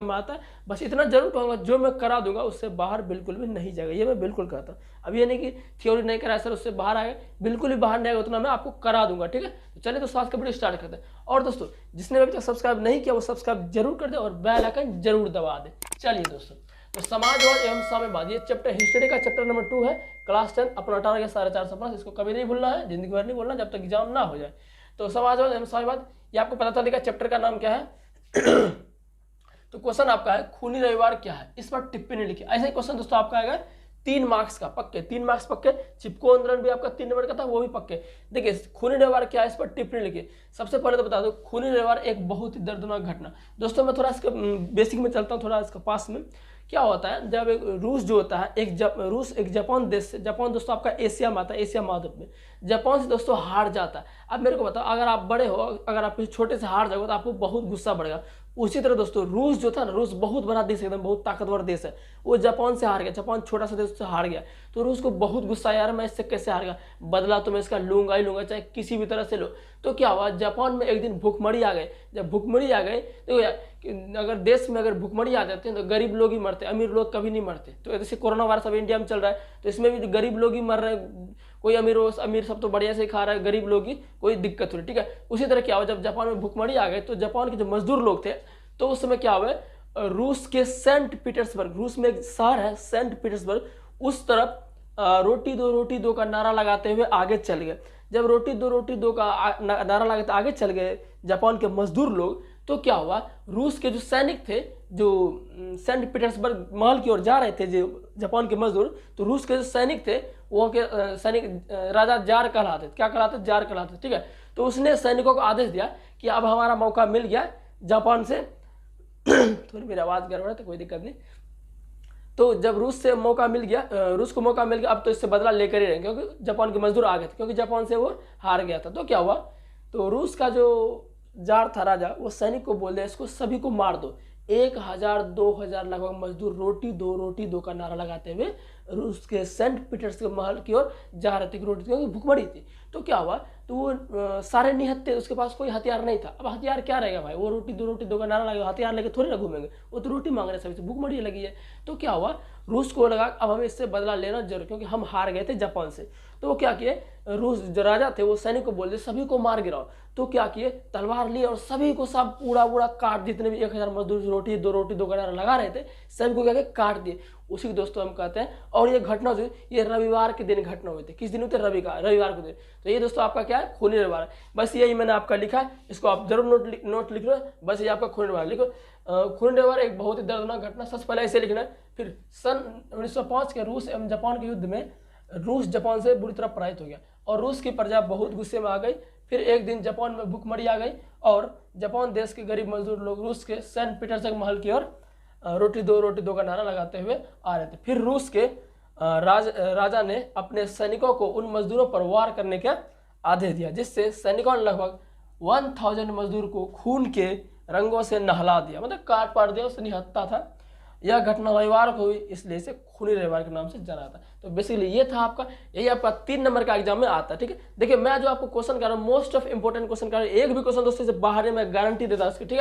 में आता है, बस इतना जरूर कहूँगा जो मैं करा दूंगा उससे बाहर बिल्कुल भी नहीं जाएगा, ये मैं बिल्कुल कहता हूँ। अब ये नहीं कि थ्योरी नहीं करा सर उससे बाहर आएगा, बिल्कुल भी बाहर नहीं आएगा, उतना मैं आपको करा दूंगा, ठीक है। तो चलिए दोस्तों आज का वीडियो स्टार्ट करते हैं। और दोस्तों जिसने अभी तक सब्सक्राइब नहीं किया वो सब्सक्राइब जरूर कर दे और बेल आइकन जरूर दबा दे। चलिए दोस्तों, तो समाजवाद एवं साम्यवाद ये चैप्टर हिस्ट्री का चैप्टर नंबर 2 है, क्लास 10 अपना 18 के 450 इसको कभी नहीं भूलना है, जिंदगी भर नहीं भूलना जब तक एग्जाम ना हो जाए। तो समाजवाद एवं साम्यवाद ये आपको पता चलेगा चैप्टर का नाम क्या है। तो क्वेश्चन आपका है खूनी रविवार क्या है, इस पर टिप्पणी लिखिए। ऐसे ही क्वेश्चन दोस्तों आपका आएगा 3 मार्क्स का, पक्के 3 मार्क्स पक्के। चिपको आंदोलन भी आपका 3 नंबर का था, वो भी पक्के। देखिए खूनी रविवार क्या है, इस पर टिप्पणी लिखिए। सबसे पहले तो बता दो खूनी रविवार एक बहुत ही दर्दनाक घटना। दोस्तों मैं थोड़ा इसका बेसिक में चलता हूँ, थोड़ा इसका पास में क्या होता है। जब एक रूस जो होता है रूस एक जापान देश से, जापान दोस्तों आपका एशिया में आता है, एशिया महाद्वीप में, जापान से दोस्तों हार जाता है। अब मेरे को बताओ अगर आप बड़े हो, अगर आप छोटे से हार जाओगे तो आपको बहुत गुस्सा बढ़ेगा। उसी तरह दोस्तों रूस जो था ना, रूस बहुत बड़ा देश है, एकदम बहुत ताकतवर देश है, वो जापान से हार गया। जापान छोटा सा देश से हार गया तो रूस को बहुत गुस्सा, यार मैं इससे कैसे हार गया, बदला तो मैं इसका लूंगा ही लूंगा, चाहे किसी भी तरह से लो। तो क्या हुआ, जापान में एक दिन भूखमरी आ गई। जब भूखमरी आ गई तो अगर देश में अगर भूखमरी आ जाते हैं तो गरीब लोग ही मरते, अमीर लोग कभी नहीं मरते। तो जैसे कोरोना वायरस अभी इंडिया में चल रहा है तो इसमें भी गरीब लोग ही मर रहे हैं, कोई अमीर सब तो बढ़िया से खा रहा है, गरीब लोग ही कोई दिक्कत हो रही, ठीक है। उसी तरह क्या हुआ, जब जापान में भूखमरी आ गई तो जापान के जो मजदूर लोग थे तो उस समय क्या हुआ, रूस के सेंट पीटर्सबर्ग, रूस में एक शहर है सेंट पीटर्सबर्ग, उस तरफ रोटी दो का नारा लगाते हुए आगे चल गए। जब रोटी दो का नारा लगाते आगे चल गए जापान के मजदूर लोग, तो क्या हुआ, रूस के जो सैनिक थे जो सेंट पीटर्सबर्ग महल की ओर जा रहे थे, जो जापान के मजदूर, तो रूस के जो सैनिक थे वो के सैनिक राजा जार कहलाते, क्या कहलाते, जार कहलाते, ठीक है। तो उसने सैनिकों को आदेश दिया कि अब हमारा मौका मिल गया जापान से थोड़ी मेरी आवाज गड़बड़ है तो कोई दिक्कत नहीं। तो जब रूस से मौका मिल गया, रूस को मौका मिल गया, अब तो इससे बदला लेकर ही रहेंगे क्योंकि जापान के मजदूर आ गए थे, क्योंकि जापान से वो हार गया था। तो क्या हुआ, तो रूस का जो जार था राजा, वो सैनिक को बोल दिया इसको सभी को मार दो। 1000 2000 लगभग मजदूर रोटी दो का नारा लगाते हुए रूस के सेंट पीटर्स के महल की ओर जा रहे थे, रोटी क्योंकि भूखमरी थी। तो क्या हुआ, तो वो सारे निहत्थे, उसके पास कोई हथियार नहीं था। अब हथियार क्या रहेगा भाई, वो रोटी दो का नारा लगा, हथियार लेके थोड़ी ना घूमेंगे, वो तो रोटी मांग रहे सभी से, भूखमरी लगी है। तो क्या हुआ, रूस को लगा अब हमें इससे बदला लेना जरूर, क्योंकि हम हार गए थे जापान से। तो वो क्या किए, रूस जो राजा थे वो सैनिक को बोल दिए सभी को मार गिराओ। तो क्या किए, तलवार लिए और सभी को सब पूरा काट, जितने भी 1000 मजदूर रोटी दो का नारा लगा रहे थे सभी को क्या काट दिए। उसी दोस्तों हम कहते हैं। और ये घटना जो ये रविवार के दिन घटना हुई थी, किस दिन हुई थी, रविवार के दिन। तो ये दोस्तों आपका क्या है, खूनी रविवार है। बस यही मैंने आपका लिखा है, इसको आप जरूर नोट लिख लो, बस ये आपका खूनी रविवार लिखो। खूनी रविवार एक बहुत ही दर्दनाक घटना, सबसे पहले ऐसे लिखना है। फिर सन 1905 के रूस एवं जापान के युद्ध में रूस जापान से बुरी तरह पराजित हो गया और रूस की प्रजा बहुत गुस्से में आ गई। फिर एक दिन जापान में भूखमरी आ गई और जापान देश के गरीब मजदूर लोग रूस के सेंट पीटर्सबर्ग महल की ओर रोटी दो का नारा लगाते हुए आ रहे थे। फिर रूस के राजा ने अपने सैनिकों को उन मजदूरों पर वार करने का आदेश दिया, जिससे सैनिकों ने लगभग 1000 मजदूर को खून के रंगों से नहला दिया, मतलब काट पाट दिया, उससे निहत्ता था। यह घटना रविवार को हुई, इसलिए इसे खूनी रविवार के नाम से जाना जाता है। तो बेसिकली ये था आपका, यही आपका 3 नंबर का एग्जाम में आता है, ठीक है। देखिए मैं जो आपको क्वेश्चन कर रहा हूँ मोस्ट ऑफ इंपोर्टेंट क्वेश्चन कर रहा हूँ, एक भी क्वेश्चन दोस्तों से बाहर है, मैं गारंटी देता हूँ, ठीक है।